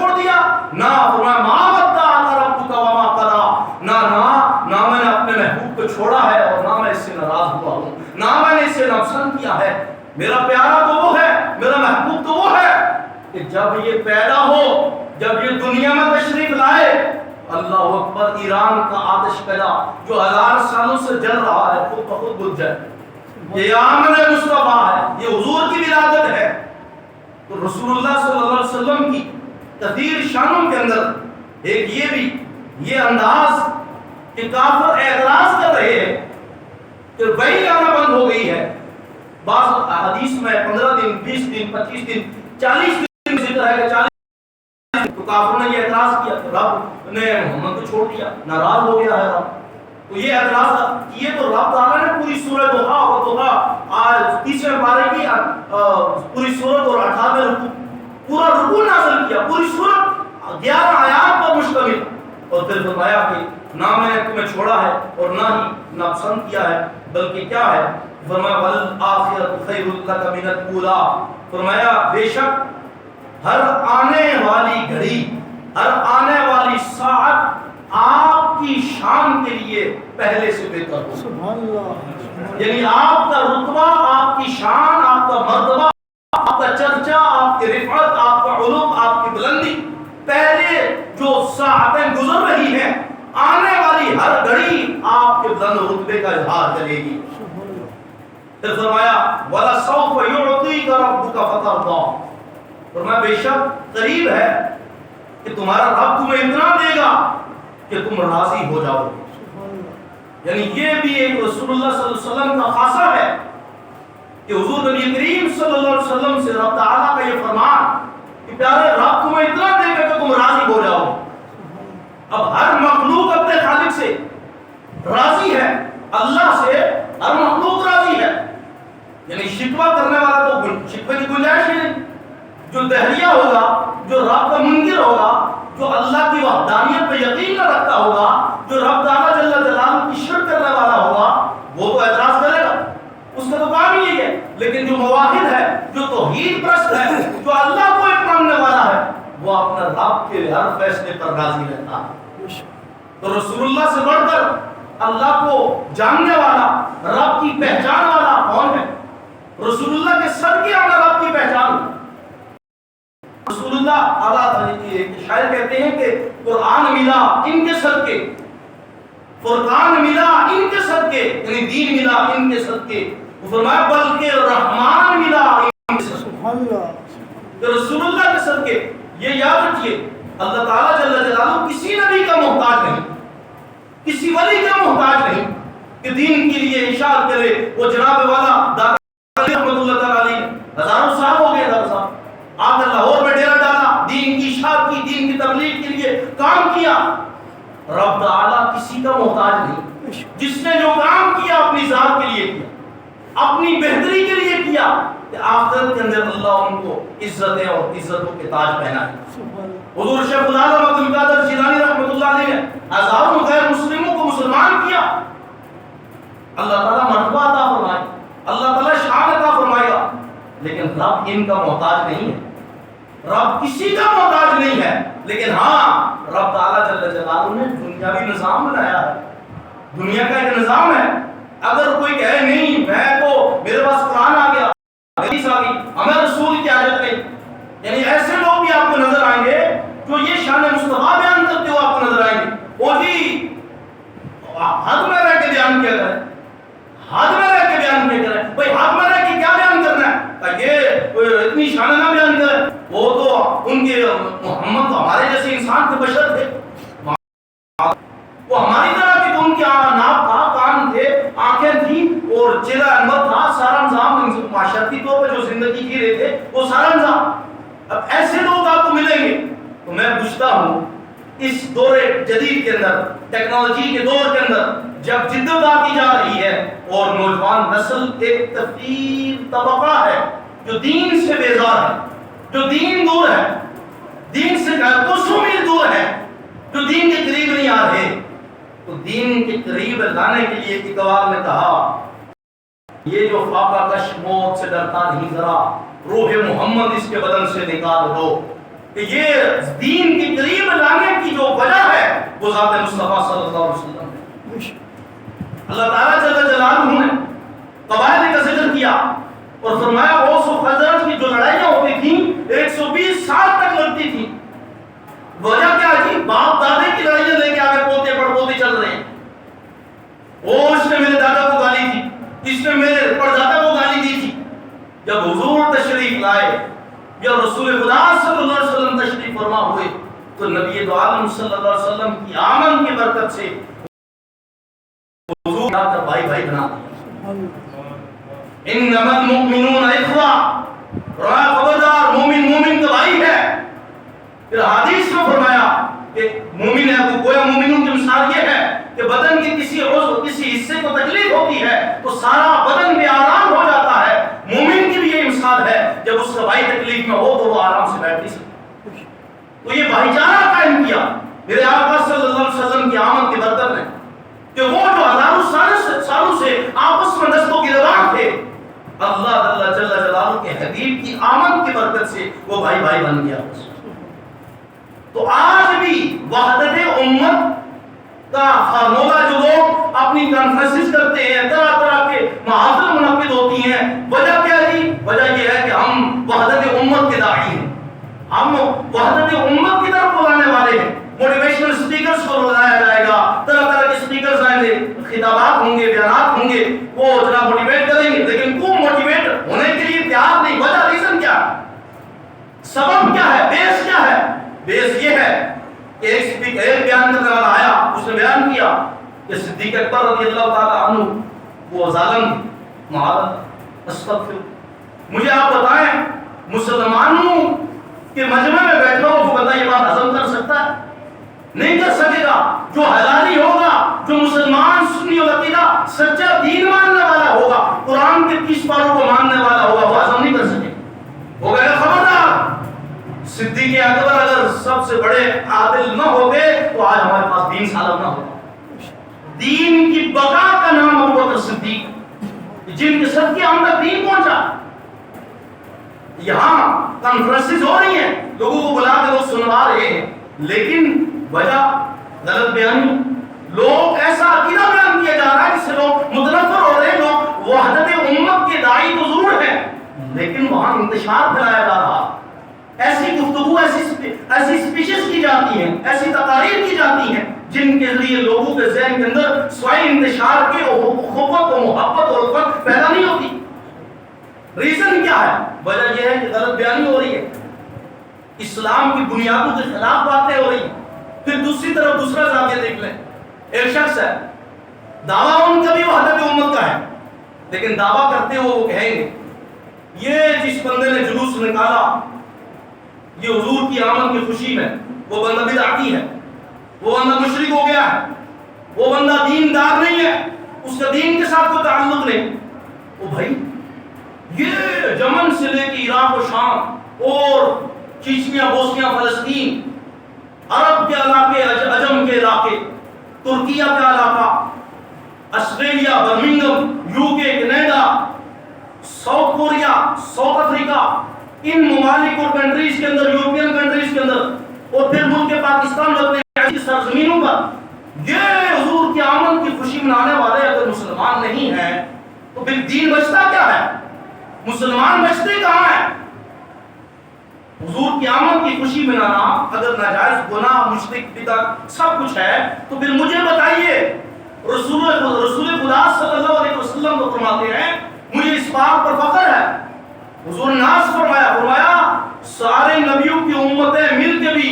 چھوڑ دیا؟ نہ فرمایا ما ودعک ربک وما قلی، نہ میں نے اپنے محبوب کو چھوڑا ہے اور نہ میں اس سے ناراض ہوا ہوں، نہ میں نے اسے ناپسند کیا ہے۔ میرا پیارا تو وہ ہے، میرا محبوب تو وہ ہے کہ جب یہ پیدا ہو، جب یہ دنیا میں تشریف لائے، اللہ اکبر، ایران کا آتش پیدا جو 1000 سالوں سے جل رہا ہے خود بخود بجھ جائے۔ یہ آمن مصطفیٰ ہے، یہ حضور کی ولادت ہے۔ تو رسول اللہ صلی اللہ علیہ وسلم کی کثیر شانوں کے اندر ایک یہ انداز کہ کافر اعتراض کر رہے ہیں کہ وہی آنا بند ہو گئی ہے۔ بعض حدیث میں 15 دن 20 دن 25 دن 40 دن ذکر ہے کہ 40 تو کافر نے یہ اعتراض کیا کہ رب نے محمد کو چھوڑ دیا، ناراض ہو گیا ہے رب۔ تو یہ اعتراض کیے تو رب تعالیٰ نے پوری سورۃ دوحہ اور دوحہ آج 30ویں پارے کی پوری سورت اور 18ویں رکوع پورا رکوع نازل کیا، پوری سورت 11 آیات پر مشتمل، اور پھر فرمایا کہ نہ میں نے تمہیں چھوڑا ہے اور نہ ہی ناپسند کیا ہے، بلکہ کیا ہے، فرمایا وَالْآخِرَةُ خَيْرٌ لَكَ مِنَ الْأُولَىٰ، فرمایا بے شک ہر آنے والی گھڑی، ہر آنے والی ساعت آپ کی شان کے لیے پہلے سے بہتر ہو۔ سبحان اللہ، یعنی آپ کا رتبہ، آپ کی شان، آپ کا مرتبہ، آپ کا چرچا، آپ کی رفعت، آپ کا علو، آپ کی بلندی، پہلے جو ساعتیں گزر رہی ہیں، آنے والی ہر گھڑی آپ کے بلند رتبے کا اظہار کرے گی۔ پھر فرمایا وَلَسَوْفَ يُعْطِيكَ رَبُّكَ فَتَرْضَىٰ، فرمایا بے شک قریب ہے کہ تمہارا رب تمہیں اتنا دے گا کہ تم راضی ہو جاؤ۔ یعنی یہ بھی ایک رسول اللہ صلی اللہ علیہ وسلم کا خاصہ ہے کہ حضور نبی کریم صلی اللہ علیہ وسلم سے رب تعالیٰ کا یہ فرمان کہ پیارے رب تمہیں اتنا دے گا کہ تم راضی ہو جاؤ۔ اب ہر مخلوق اپنے خالق سے راضی ہے، اللہ سے ہر مخلوق راضی ہے، یعنی شکوہ کرنے والا تو شکوے کی گنجائش ہی نہیں۔ جو دہریہ ہوگا، جو رب کا منکر ہوگا، جو اللہ کی وحدانیت پہ یقین نہ رکھتا ہوگا، جو رب تعالیٰ جل جلالہ کی شرک کرنے والا ہوگا، وہ تو اعتراض کرے گا، اس کا تو کام ہی ہے۔ لیکن جو موحد ہے، جو توحید پرست ہے، جو اللہ کو ایک ماننے والا ہے، وہ اپنے رب کے ہر فیصلے پر راضی رہتا ہے۔ تو رسول اللہ سے بڑھ کر اللہ کو جاننے والا، رب کی پہچان والا کون ہے؟ رسول اللہ کے صدقے ہمیں رب کی پہچان۔ رسول اللہ شاعر کہتے ہیں کہ قرآن ملا ان کے صدقے، فرقان ملا ان کے صدقے، یعنی دین ملا ان کے صدقے، فرمایا بلکہ رحمان ملا ان کے صدقے۔ تو رسول اللہ کے صدقے یہ یاد رکھیے، اللہ تعالیٰ جل جلالہ کسی نبی کا محتاج نہیں، کسی ولی کا محتاج نہیں کہ دین کے لیے اشارہ کرے۔ وہ جناب والا دادا رحمۃ اللہ تعالیٰ علیہ ہزاروں صاحب ہو گئے، ہزاروں صاحب آپ نے لاہور میں ڈیرہ ڈالا، دین کی اشاعت کی، دین کی تبلیغ کے لیے کام کیا۔ رب تعالیٰ کسی کا محتاج نہیں، جس نے جو کام کیا اپنی ذات کے لیے کیا، اپنی بہتری کے لیے کیا، کہ آخرت کے اندر اللہ ان کو عزتیں اور عزتوں کے تاج پہنائے۔ حضور شیخ العالم عبد القادر جیلانی رحمۃ اللہ علیہ نے ہزاروں غیر مسلموں کو مسلمان کیا۔ اللہ تعالیٰ مرتبہ عطا فرمائے، اللہ تعالیٰ شان عطا فرمائے گا، لیکن رب ان کا محتاج نہیں ہے، رب کسی کا محتاج نہیں ہے۔ لیکن ہاں رب تعالیٰ جل جلالہ نے دنیاوی نظام بنایا ہے، دنیا کا ایک نظام ہے۔ اگر کوئی کہے نہیں میں تو میرے پاس قرآن آ گیا، حدیث آ گئی، ہمیں رسول کی حاجت نہیں، یعنی ایسے لوگ بھی آپ کو نظر آئیں گے جو یہ شان مصطفیٰ بیان کرتے ہوئے آپ کو نظر آئیں گے۔ وہ جی حد میں رہ کے بیان کیا کریں، حد میں رہ کے بیان کیا کریں، بھائی حد میں رہ کے کیا بیان کرنا ہے، کہ یہ اتنی شان نہ بیان کریں، وہ تو ان کے محمد تو ہمارے جیسے انسان کے بشر تھے، وہ ہماری طرح کی، تو ان کے ناک تھا، کان تھے، آنکھیں تھیں اور چہرہ انور تھا، سارا نظام معاشرتی طور پہ جو زندگی جی رہے تھے وہ سارا نظام۔ اب ایسے لوگ آپ کو ملیں گے تو میں پوچھتا ہوں اس دور جدید کے اندر، ٹیکنالوجی کے دور کے اندر جب جدت آتی جا رہی ہے اور نوجوان نسل ایک تفریح طبقہ ہے جو دین سے بیزار ہے، جو دین دور ہے، دین سے کوسوں میل دور ہے، جو دین کے قریب نہیں آ رہے، تو دین کے قریب لانے کے لیے اقبال نے کہا یہ جو فاقہ کش موت سے ڈرتا نہیں، ذرا روح محمد اس کے بدن سے نکال دو۔ کہ یہ دین کے قریب لانے کی جو وجہ ہے وہ ذات مصطفیٰ صلی اللہ علیہ وسلم ہے۔ اللہ تعالیٰ جل جلالہ نے قبائل کا ذکر کیا اور فرمایا اوس و خزرج کی جو لڑائیاں ہوتی تھیں 120 سال تک لڑتی تھیں۔ وجہ کیا تھی؟ باپ دادے کی لڑائیاں لے کے آگے پوتے پڑ پوتے چل رہے ہیں۔ اوس نے میرے دادا کو گالی دی، اس نے میرے پردادا کو گالی دی تھی۔ جب حضور تشریف لائے یا رسول خدا صلی اللہ علیہ وسلم تشریف فرما ہوئے تو نبی دو عالم صلی اللہ علیہ وسلم کی آمن کی برکت سے حضور کا بھائی بھائی بنا دیا۔ انما المؤمنون اخوہ، خبردار مومن مومن کا بھائی ہے۔ پھر حدیث میں فرمایا کہ مومن ہے وہ گویا مومنوں کی مثال یہ ہے کہ بدن کے کسی عضو کسی حصے کو تکلیف ہوتی ہے تو سارا بدن بے آرام ہو جاتا ہے۔ مومن کی بھی یہ مثال ہے، جب اس کا بھائی تکلیف میں ہو تو وہ آرام سے بیٹھ نہیں سکتا۔ تو یہ بھائی چارہ قائم کیا میرے آقا صلی اللہ علیہ وسلم کی آمد کی برکت نے، کہ وہ جو ہزاروں سالوں سے آپس میں دست و گریبان تھے، اللہ جل جلالہ کے حبیب کی آمد کی برکت سے وہ بھائی بھائی بن گیا۔ تو آج بھی وحدت امت کا خارمولہ جو لوگ اپنی کانفرنسز کرتے ہیں، طرح طرح کے محافل منعقد ہوتی ہیں، وجہ کیا ہے؟ وجہ یہ ہے کہ ہم وحدت امت کے داعی ہیں، ہم وحدت امت کی طرف بلانے والے ہیں۔ موٹیویشنل سپیکرز کو بلایا جائے گا، طرح طرح کے سپیکرز آئیں گے، خطابات ہوں گے، بیانات ہوں گے، وہ جناب موٹیویٹ کریں گے، لیکن کوئی موٹیویٹ ہونے کے لیے تیار نہیں۔ وجہ ریزن کیا ہے؟ سبب کیا ہے؟ بیس کیا ہے؟ بیس یہ ہے کہ ایک بیان کرنے والا آیا، اس نے بیان کیا کہ صدیق اکبر رضی اللہ تعالیٰ عنہ وہ ظالم معاذ استغفر، مجھے آپ بتائیں مسلمانوں کے مجمع میں بیٹھا ہو جو بندہ یہ بات ہضم کر سکتا ہے؟ نہیں کر سکے گا۔ جو حلالی ہوگا، جو مسلمان سنی و عقیدہ سچا دین ماننے والا ہوگا، قرآن کے 30 پاروں کو ماننے والا ہوگا، وہ ہضم نہیں کر سکے۔ ہو گیا خبردار، صدیق اکبر اگر سب سے بڑے عادل نہ ہوتے تو آج ہمارے پاس دین سالم نہ ہوتا۔ دین کی بقا کا نام ابو بکر صدیق، جن کے صدقے ہم تک دین پہنچا۔ یہاں کانفرنسز ہو رہی ہیں، لوگوں کو بلا کے لوگ سنوا رہے ہیں، لیکن وجہ غلط بیانی، لوگ ایسا عقیدہ بیان کیا جا رہا ہے جس سے لوگ متنفر ہو رہے ہیں۔ لوگ وحدت امت کے داعی تو ضرور ہیں، لیکن وہاں انتشار پھیلایا جا رہا، ایسی گفتگو ایسی سپیچز کی جاتی ہیں، ایسی تقاریر کی جاتی ہیں جن کے ذریعے لوگوں کے ذہن کے اندر سوائے انتشار کے اخوت و محبت اور الفت پیدا نہیں ہوتی۔ ریزن کیا ہے؟ وجہ یہ ہے کہ غلط بیانی ہو رہی ہے، اسلام کی بنیادوں کے خلاف باتیں ہو رہی ہیں۔ پھر دوسری طرف دوسرا زاویہ دیکھ لیں، ایک شخص ہے، دعویٰ ان کا بھی وحدت امت کا ہے، لیکن دعویٰ کرتے ہوئے وہ کہیں گے یہ جس بندے نے جلوس نکالا یہ حضور کی آمد کی خوشی میں، وہ بندہ بدعتی ہے، وہ بندہ مشرک ہو گیا ہے، وہ بندہ دیندار نہیں ہے، اس کا دین کے ساتھ کوئی تعلق نہیں۔ وہ بھائی یہ یمن سے لے کے عراق و شام اور چیچنیا بوسنیا فلسطین، عرب کے علاقے، عجم کے علاقے، ترکیہ کا علاقہ، Australia, Birmingham, U K, Canada, South Korea, South Africa, ان ممالک اور کنٹریز کے اندر، یورپین کنٹریز کے اندر، اور پھر ملک پاکستان میں اپنے سرزمینوں پر یہ حضور کی آمد کی خوشی منانے والے اگر مسلمان نہیں ہیں تو پھر دین بچتا کیا ہے؟ مسلمان بچتے کہاں ہیں؟ حضور کی آمد کی خوشی منانا اگر ناجائز گناہ مشرک بدعت سب کچھ ہے تو پھر مجھے بتائیے، رسول خدا صلی اللہ علیہ وسلم کو فرماتے ہیں مجھے اس بات پر فخر ہے، حضور نے ناز فرمایا سارے نبیوں کی امتیں مل کے بھی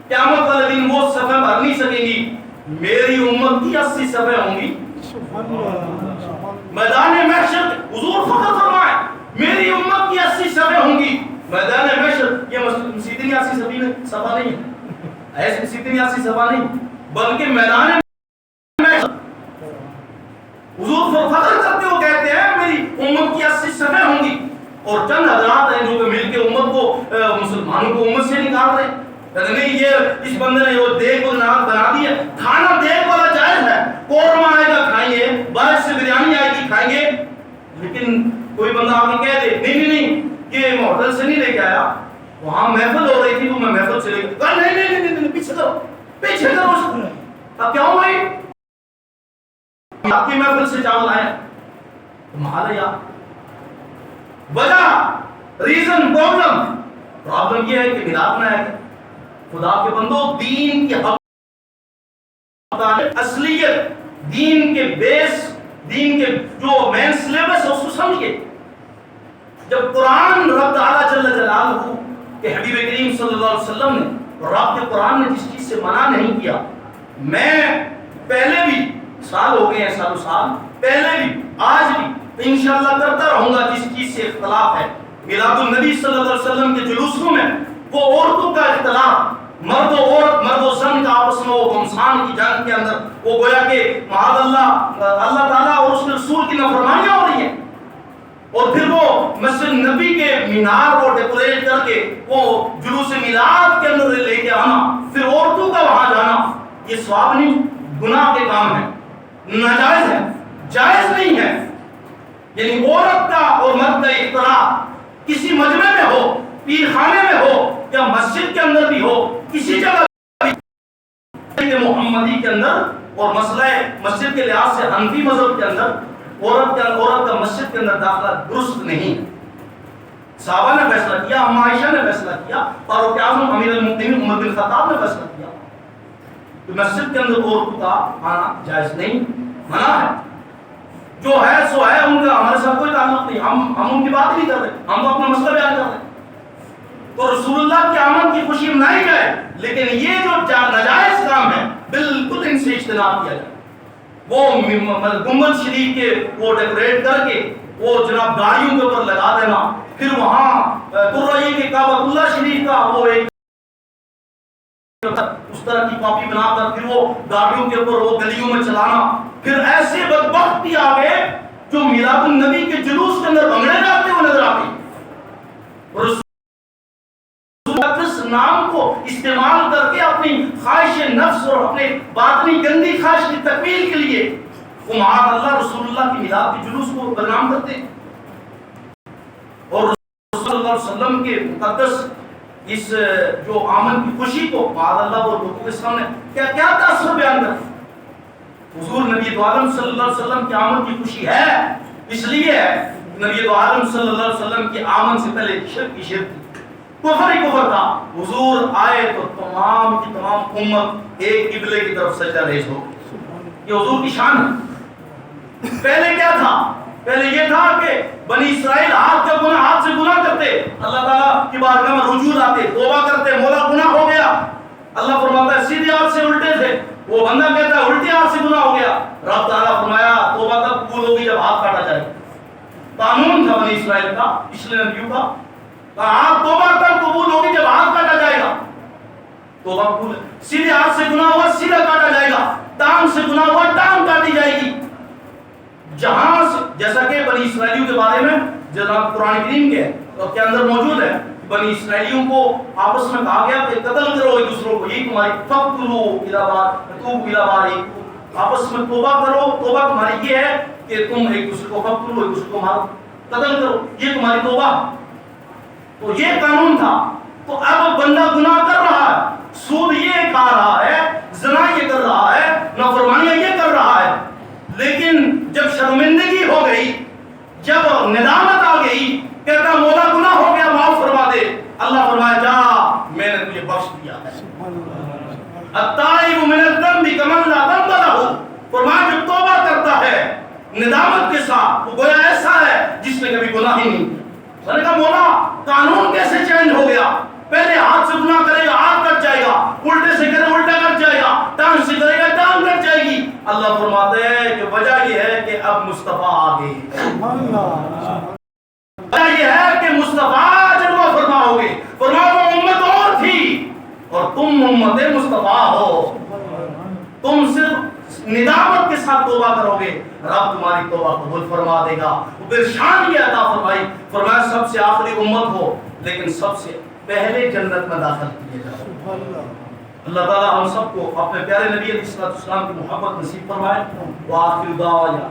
قیامت والے دن وہ صفحے بھر نہیں سکیں گی، میری امت کی 80 صفحے ہوں گی میدان محشر۔ حضور فخر فرمائے میری امت کی 80 صفحے ہوں گی میدان محشر۔ یہ مسیطنی 80 صفحہ نہیں ہے، ایسے مسیطنی 80 صفحہ نہیں، بلکہ میدان محشر۔ حضور فخر کرتے ہو کہتے ہیں میری امت کی 80 صفحے ہوں گی، اور چند حضرات ہیں جو کہ مل کے امت کو مسلمانوں کو امت سے نکال رہے ہیں۔ نہیں یہ اس بندے نے وہ دیگ کو نام بنا دی ہے، کھانا دیگ والا جائز ہے، قورمہ آئے گا کھائیں گے، باہر سے بریانی آئے گی کھائیں گے، لیکن کوئی بندہ آگے کہہ دے نہیں یہ میں ہوٹل سے نہیں لے کے آیا، وہاں محفل ہو رہی تھی تو میں محفل چلے گئی, کہا نہیں نہیں نہیں نہیں پیچھے کرو, پیچھے کرو. اب کیا ہو بھائی, آپ کی محفل سے چاول آئے تمہارا وجہ ریزن پرابلم یہ ہے کہ میلاد میں آئے. خدا کے بندو, دین کی اصلیت, دین کے بیس, دین کے جو مین سلیبس ہے اس کو سمجھئے. جب قرآن رب تعالیٰ جل جلالہ کہ حبیب کریم صلی اللہ علیہ وسلم نے, رب کے قرآن نے جس چیز سے منع نہیں کیا, میں پہلے بھی سال ہو گئے ہیں, سالوں سال پہلے بھی آج بھی انشاءاللہ کرتا رہوں گا. جس چیز سے اختلاف ہے میلاد النبی صلی اللہ علیہ وسلم کے جلوسوں میں, وہ عورتوں کا اختلاف, مرد و عورت, مرد و زن کا آپس میں وہ گمسان کی جنگ کے اندر, وہ گویا کہ معاذ اللہ اللہ تعالیٰ اور اس کے رسول کی نافرمانیاں ہو رہی ہیں. اور پھر وہ مسجد نبی کے مینار کو ڈیکوریٹ کر کے وہ جلوس میلاد کے اندر لے کے آنا, پھر عورتوں کا وہاں جانا, یہ ثواب نہیں, گناہ کے کام ہے, ناجائز ہے, جائز نہیں ہے. یعنی عورت کا اور مرد کا اختلاف کسی مجمع میں ہو, پیر خانے میں ہو, یا مسجد کے اندر بھی ہو, کسی جگہ بھی محمدی کے اندر, اور مسئلہ مسجد کے لحاظ سے حنفی مذہب کے اندر عورت کا مسجد کے اندر داخلہ درست نہیں. صحابہ نے فیصلہ کیا, ام عائشہ نے فیصلہ کیا, فاروق اعظم امیر المؤمنین عمر بن خطاب نے فیصلہ کیا کہ مسجد کے اندر عورتوں کا آنا جائز نہیں, منع ہے. جو ہے سو ہے, ان کا ہمارے ساتھ کوئی تعلق نہیں, ہم ان کی بات نہیں کر رہے, ہم تو اپنا مسئلہ بیان کر رہے ہیں. تو رسول اللہ کے آمد کی خوشی منائی جائے, لیکن یہ جو ناجائز کام ہے بالکل ان سے اجتناب کیا جائے. وہ گنبد شریف کے وہ ڈیکوریٹ کر کے وہ جناب گاڑیوں کے اوپر لگا دینا, پھر وہاں قرعی کے کعبۃ اللہ شریف کا وہ ایک اس طرح کی کاپی بنا کر پھر وہ گاڑیوں کے اوپر وہ گلیوں میں چلانا. پھر ایسے بدبخت بھی آ گئے جو میلاد النبی کے جلوس کے اندر بھنگڑے گاتے ہوئے نظر آتے. نام کو استعمال کر کے اپنی خواہش نفس اور اپنے باطنی گندی خواہش کی تکمیل کے لیے وہ معاذ اللہ رسول اللہ کی میلاد کے جلوس کو بدنام کرتے. اور رسول اللہ علیہ وسلم کے مقدس اس جو آمد کی خوشی کو معاذ اللہ اور لوگوں کے سامنے کیا تاثر بیان کرتے. حضور نبی عالم صلی اللہ علیہ وسلم کی آمد کی خوشی ہے, اس لیے ہے نبی عالم صلی اللہ علیہ وسلم کی آمد سے پہلے شرک کی شرک تھی, کفر ہی کفر تھا. حضور آئے تو تمام کی تمام امت ایک قبلے کی طرف سجدہ ریز ہو. یہ حضور کی شان ہے. پہلے کیا تھا, پہلے یہ تھا کہ بنی اسرائیل ہاتھ سے گناہ کرتے, اللہ تعالیٰ کی بارگاہ میں رجوع لاتے, توبہ کرتے, مولا گناہ ہو گیا. اللہ فرماتا ہے سیدھے ہاتھ سے الٹے تھے, وہ بندہ کہتا ہے الٹے ہاتھ سے گناہ ہو گیا. رب تعالیٰ فرمایا توبہ تب قبول ہوگی جب ہاتھ کاٹا جائے. قانون تھا بنی اسرائیل کا, پچھلے نبیوں کا, آپ توبہ تب قبول ہوگی جب ہاتھ کاٹا جائے گا. توبہ قبول, سیدھے ہاتھ سے گناہ ہوا سیدھا کاٹا جائے گا, ٹانگ سے گناہ ہوا ٹانگ کاٹی جائے گی. جہاں سے جیسا کہ بنی اسرائیلیوں کے بارے میں جناب قرآن کریم کے اندر موجود ہے, بنی اسرائیلیوں کو آپس میں کہا گیا کہ قتل کرو ایک دوسروں کو, یہی تمہاری فقتلوا الی توبوا الی بارئکم, آپس میں توبہ کرو. توبہ تمہاری یہ ہے کہ تم ایک دوسرے کو فقتلوا, ایک دوسرے کو مارو, قتل کرو, یہ تمہاری توبہ. تو یہ قانون تھا. تو اب بندہ گناہ کر رہا ہے, سود یہ کھا رہا ہے, زنا یہ کر رہا ہے, نافرمانیاں یہ کر رہا ہے, لیکن جب شرمندگی ہو گئی, جب ندامت آ گئی, کہتا مولا گناہ ہو گیا معاف فرما دے. اللہ فرمایا جا میں نے تجھے بخش دیا ہے. التائب من الذنب کمن لا ذنب له, فرمایا جو توبہ کرتا ہے ندامت کے ساتھ وہ گویا ایسا ہے جس نے کبھی گناہ ہی نہیں کیا. میں نے کہا مولا قانون کیسے چینج ہو گیا, پہلے ہاتھ سے گناہ کرے گا ہاتھ کٹ جائے گا, الٹے سے کرے الٹا کٹ جائے گا, ٹانگ سے کرے گا ٹانگ کٹ جائے گی. اللہ فرماتے ہیں کہ وجہ یہ ہے کہ اب مصطفیٰ آ گئے, وجہ یہ ہے کہ مصطفیٰ جلوہ فرما ہو گئے. فرمایا وہ امت اور تھی اور تم امت مصطفیٰ ہو, تم صرف ندامت کے ساتھ توبہ کرو گے, رب تمہاری توبہ قبول فرما دے گا. پھر شان یہ عطا فرمائی, فرمایا سب سے آخری امت ہو لیکن سب سے پہلے جنت میں داخل کیے جاؤ. اللہ تعالیٰ ہم سب کو اپنے پیارے نبی علیہ السلام کی محبت نصیب فرمائے. وآخر دعوانا